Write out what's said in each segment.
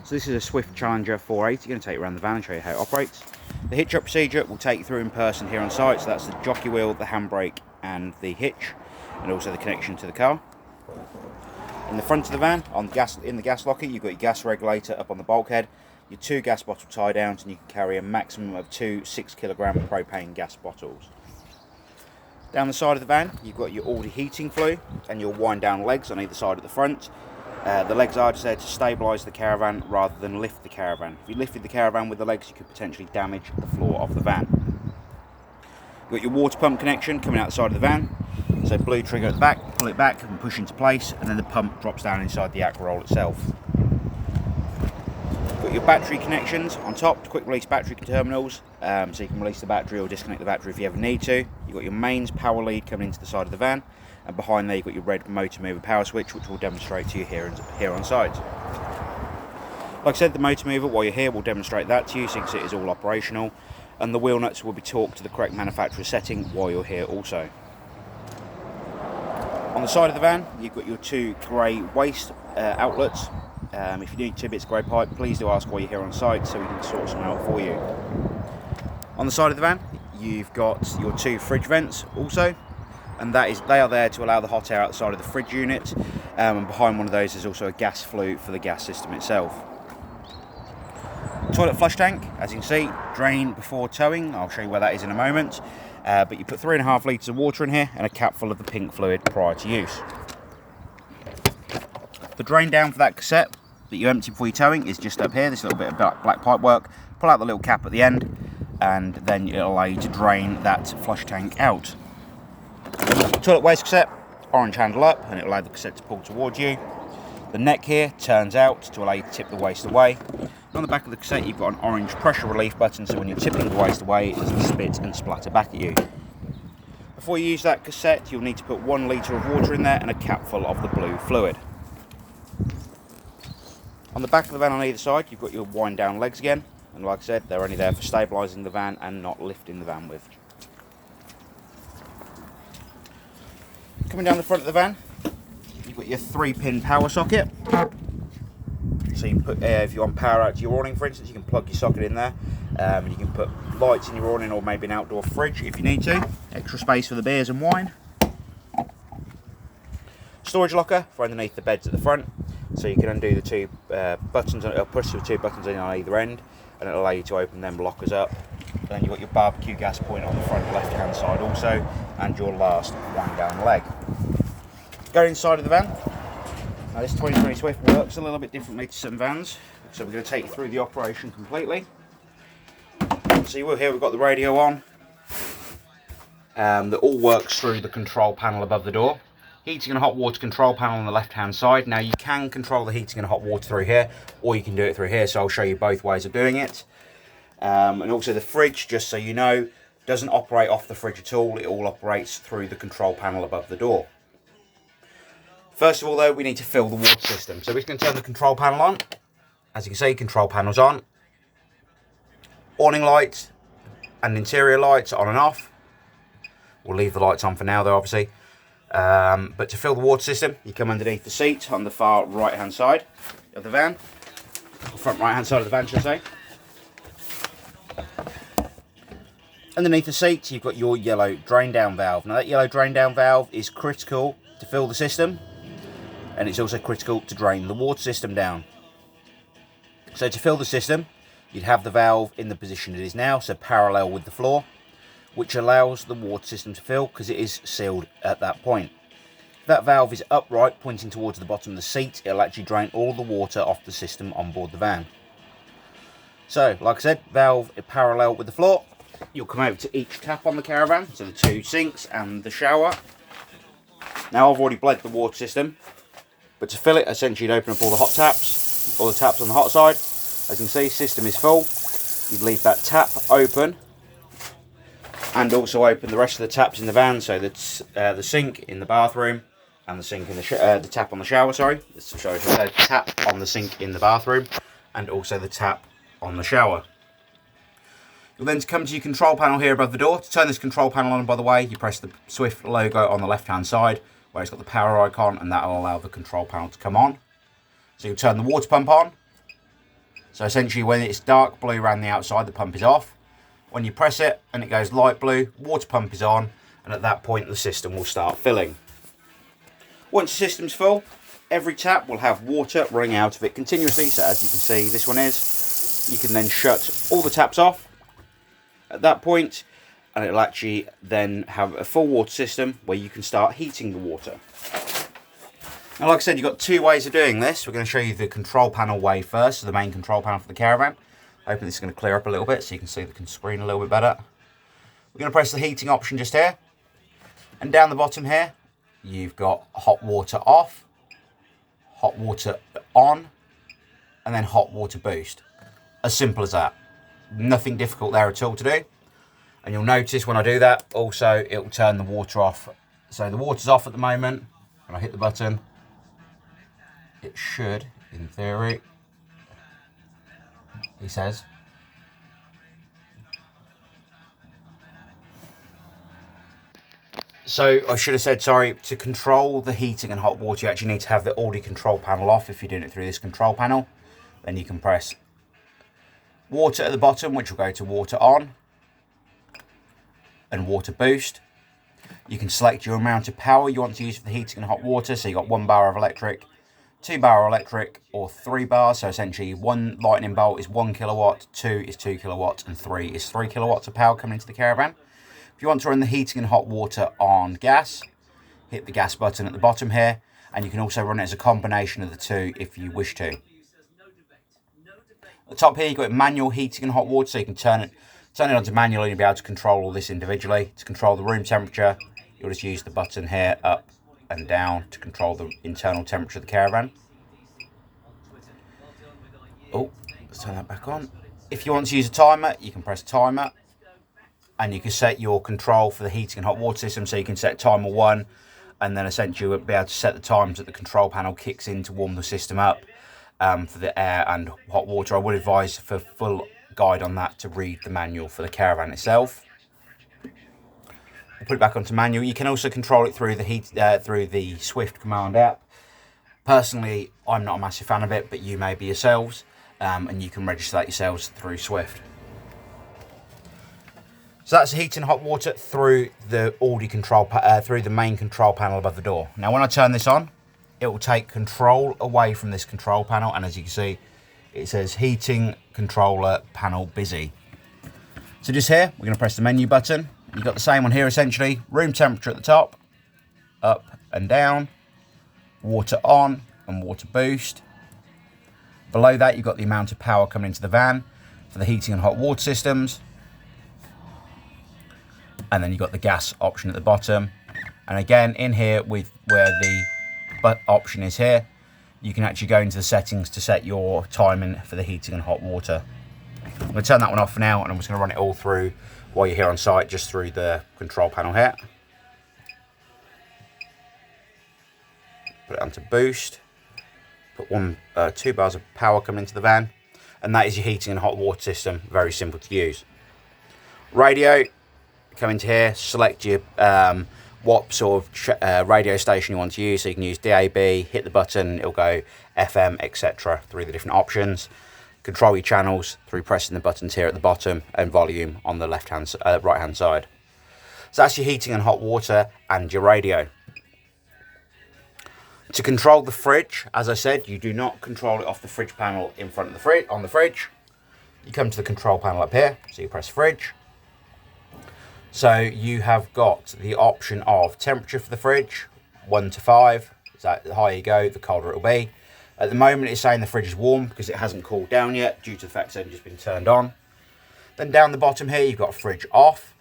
So this is a Swift Challenger 480, going to take you around the van and show you how it operates. The hitch up procedure will take you through in person here on site, so that's the jockey wheel, the handbrake and the hitch, and also the connection to the car. In the front of the van, in the gas locker, you've got your gas regulator up on the bulkhead, your 2 gas bottle tie downs, and you can carry a maximum of 2 6-kilogram propane gas bottles. Down the side of the van, you've got your Alde heating flue and your wind down legs on either side of the front. The legs are just there to stabilise the caravan rather than lift the caravan. If you lifted the caravan with the legs, you could potentially damage the floor of the van. You've got your water pump connection coming out the side of the van. So blue trigger at the back, pull it back and push into place, and then the pump drops down inside the aqua roll itself. Got your battery connections on top, quick release battery terminals, so you can release the battery or disconnect the battery if you ever need to. You've got your mains power lead coming into the side of the van, and behind there you've got your red motor mover power switch, which we'll demonstrate to you here on site. Like I said, the motor mover, while you're here, will demonstrate that to you, so you can see it is all operational, and the wheel nuts will be torqued to the correct manufacturer setting while you're here also. On the side of the van, you've got your 2 grey waste outlets. If you need 2 bits of grey pipe, please do ask while you're here on site so we can sort some out for you. On the side of the van, you've got your 2 fridge vents also, and they are there to allow the hot air outside of the fridge unit, and behind one of those is also a gas flue for the gas system itself. Toilet flush tank, as you can see, drain before towing. I'll show you where that is in a moment, but you put 3.5 litres of water in here and a cap full of the pink fluid prior to use. The drain down for that cassette that you empty before you're towing is just up here, this little bit of black pipe work. Pull out the little cap at the end, and then it'll allow you to drain that flush tank out. Toilet waste cassette, orange handle up, and it'll allow the cassette to pull towards you. The neck here turns out to allow you to tip the waste away. And on the back of the cassette you've got an orange pressure relief button, so when you're tipping the waste away it doesn't spit and splatter back at you. Before you use that cassette you'll need to put 1 litre of water in there and a cap full of the blue fluid. On the back of the van on either side you've got your wind down legs again, and like I said, they're only there for stabilising the van and not lifting the van with. Coming down the front of the van, you've got your 3-pin power socket. So you can put, if you want power out to your awning for instance, you can plug your socket in there. You can put lights in your awning or maybe an outdoor fridge if you need to. Extra space for the beers and wine. Storage locker for underneath the beds at the front. So you can undo the 2 buttons, or push the 2 buttons in on either end, and it'll allow you to open them lockers up. And then you've got your barbecue gas point on the front left hand side also, and your last wind down leg. Go inside of the van. Now this 2020 Swift works a little bit differently to some vans, so we're going to take you through the operation completely. So you will hear we've got the radio on, that all works through the control panel above the door. Heating and hot water control panel on the left hand side. Now you can control the heating and hot water through here, or you can do it through here, so I'll show you both ways of doing it. And also the fridge, just so you know, doesn't operate off the fridge at all, it all operates through the control panel above the door. First of all though, we need to fill the water system. So we're just going to turn the control panel on. As you can see, control panel's on. Awning lights and interior lights on and off. We'll leave the lights on for now though, obviously. But to fill the water system, you come underneath the seat on the far right hand side of the van. Front right hand side of the van, should I say. Underneath the seat, you've got your yellow drain down valve. Now that yellow drain down valve is critical to fill the system, and it's also critical to drain the water system down. So to fill the system, you'd have the valve in the position it is now, so parallel with the floor, which allows the water system to fill because it is sealed at that point. If that valve is upright, pointing towards the bottom of the seat, it'll actually drain all the water off the system on board the van. So, like I said, valve parallel with the floor. You'll come over to each tap on the caravan, so the 2 sinks and the shower. Now I've already bled the water system, but to fill it, essentially you'd open up all the hot taps, all the taps on the hot side. As you can see, system is full. You'd leave that tap open, and also open the rest of the taps in the van, so that's the sink in the bathroom and the sink in the tap on the shower. Tap on the sink in the bathroom, and also the tap on the shower. You'll then come to your control panel here above the door. To turn this control panel on, by the way, you press the Swift logo on the left hand side where it's got the power icon, and that will allow the control panel to come on. So you'll turn the water pump on, So essentially when it's dark blue around the outside, the pump is off. When you press it and it goes light blue, water pump is on, and at that point the system will start filling. Once the system's full, every tap will have water running out of it continuously. So as you can see, this one is. You can then shut all the taps off at that point, and it'll actually then have a full water system where you can start heating the water. Now, like I said, you've got two ways of doing this. We're going to show you the control panel way first, so the main control panel for the caravan. Hoping this is going to clear up a little bit so you can see the screen a little bit better. We're going to press the heating option just here. And down the bottom here, you've got hot water off, hot water on, and then hot water boost. As simple as that. Nothing difficult there at all to do. And you'll notice when I do that, also it will turn the water off. So the water's off at the moment. When I hit the button, it should, in theory, he says. So I should have said, sorry, to control the heating and hot water, you actually need to have the Alde control panel off if you're doing it through this control panel. Then you can press water at the bottom, which will go to water on and water boost. You can select your amount of power you want to use for the heating and hot water. So you've got 1 bar of electric, 2 bar electric, or 3 bars. So essentially 1 lightning bolt is 1 kilowatt, 2 is 2 kilowatts, and 3 is 3 kilowatts of power coming into the caravan. If you want to run the heating and hot water on gas, hit the gas button at the bottom here, and you can also run it as a combination of the two if you wish to. At the top here, you've got manual heating and hot water, so you can turn it onto manual and you'll be able to control all this individually. To control the room temperature, you'll just use the button here, up and down, to control the internal temperature of the caravan. Oh, let's turn that back on. If you want to use a timer, you can press timer, and you can set your control for the heating and hot water system. So you can set timer 1, and then essentially you'll be able to set the times that the control panel kicks in to warm the system up for the air and hot water. I would advise, for full guide on that, to read the manual for the caravan itself. I'll put it back onto manual. You can also control it through the through the Swift command app. Personally, I'm not a massive fan of it, but you may be yourselves, and you can register that yourselves through Swift. So that's heating hot water through the Alde control, through the main control panel above the door. Now, when I turn this on, it will take control away from this control panel, and as you can see, it says heating controller panel busy. So just here, we're going to press the menu button. You've got the same one here essentially. Room temperature at the top, up and down, water on and water boost. Below that, you've got the amount of power coming into the van for the heating and hot water systems. And then you've got the gas option at the bottom. And again, in here, with where the option is here, you can actually go into the settings to set your timing for the heating and hot water. I'm going to turn that one off for now, and I'm just going to run it all through while you're here on site, just through the control panel here. Put it onto boost. Put 2 bars of power coming into the van, and that is your heating and hot water system. Very simple to use. Radio. Come into here, select your what sort of radio station you want to use. So you can use DAB, hit the button, it'll go FM, etc. through the different options. Control your channels through pressing the buttons here at the bottom, and volume on the right hand side. So that's your heating and hot water and your radio. To control the fridge, as I said, you do not control it off the fridge panel in front of the fridge. On the fridge, you come to the control panel up here, so you press fridge. So you have got the option of temperature for the fridge, 1 to 5. So the higher you go, the colder it will be. At the moment, it's saying the fridge is warm because it hasn't cooled down yet, due to the fact it's only just been turned on. Then down the bottom here, you've got fridge off.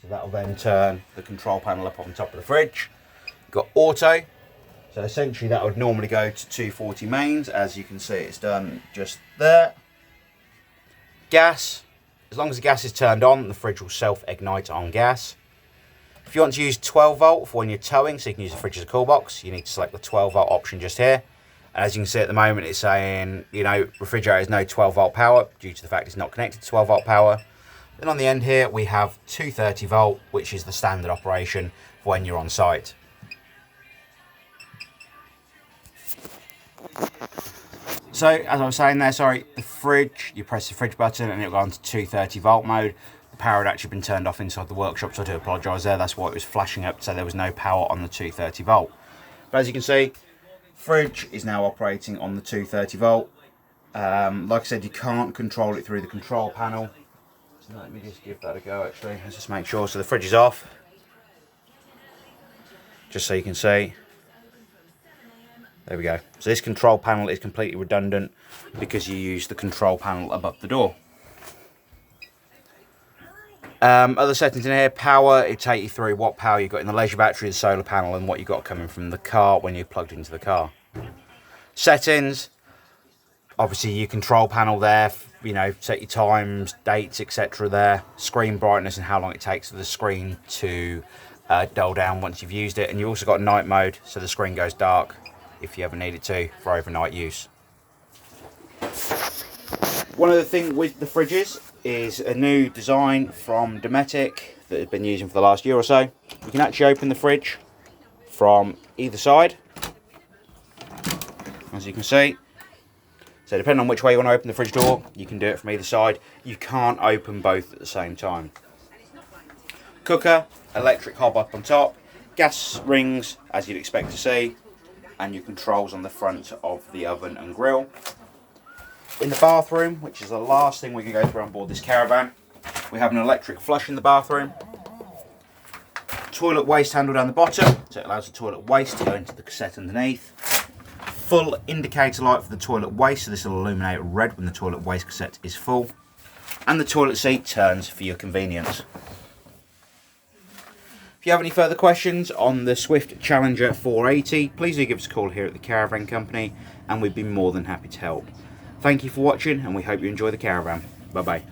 So that will then turn the control panel up on top of the fridge. You've got auto. So essentially that would normally go to 240 mains. As you can see, it's done just there. Gas. As long as the gas is turned on, the fridge will self-ignite on gas. If you want to use 12 volt for when you're towing, so you can use the fridge as a cool box, you need to select the 12 volt option just here. And as you can see at the moment, it's saying, you know, refrigerator has no 12 volt power due to the fact it's not connected to 12 volt power. Then on the end here, we have 230 volt, which is the standard operation for when you're on site. So, as I was saying there, sorry, the fridge, you press the fridge button and it'll go on to 230 volt mode. The power had actually been turned off inside the workshop, so I do apologise there. That's why it was flashing up, so there was no power on the 230 volt. But as you can see, fridge is now operating on the 230 volt. Like I said, you can't control it through the control panel. So let me just give that a go actually. Let's just make sure. So the fridge is off. Just so you can see. There we go. So this control panel is completely redundant because you use the control panel above the door. Other settings in here, power, it takes you through what power you've got in the leisure battery, the solar panel, and what you've got coming from the car when you're plugged into the car. Settings, obviously your control panel there, you know, set your times, dates, etc. there. Screen brightness and how long it takes for the screen to dull down once you've used it. And you've also got night mode, so the screen goes dark if you ever need it to for overnight use. One other thing with the fridges is a new design from Dometic that has been using for the last year or so. You can actually open the fridge from either side, as you can see. So depending on which way you want to open the fridge door, you can do it from either side. You can't open both at the same time. Cooker, electric hob up on top, gas rings as you'd expect to see, and your controls on the front of the oven and grill. In the bathroom, which is the last thing we can go through on board this caravan, we have an electric flush in the bathroom. Toilet waste handle down the bottom, so it allows the toilet waste to go into the cassette underneath. Full indicator light for the toilet waste, so this will illuminate red when the toilet waste cassette is full. And the toilet seat turns for your convenience. If you have any further questions on the Swift Challenger 480, please do give us a call here at the Caravan Company and we'd be more than happy to help. Thank you for watching and we hope you enjoy the caravan. Bye bye.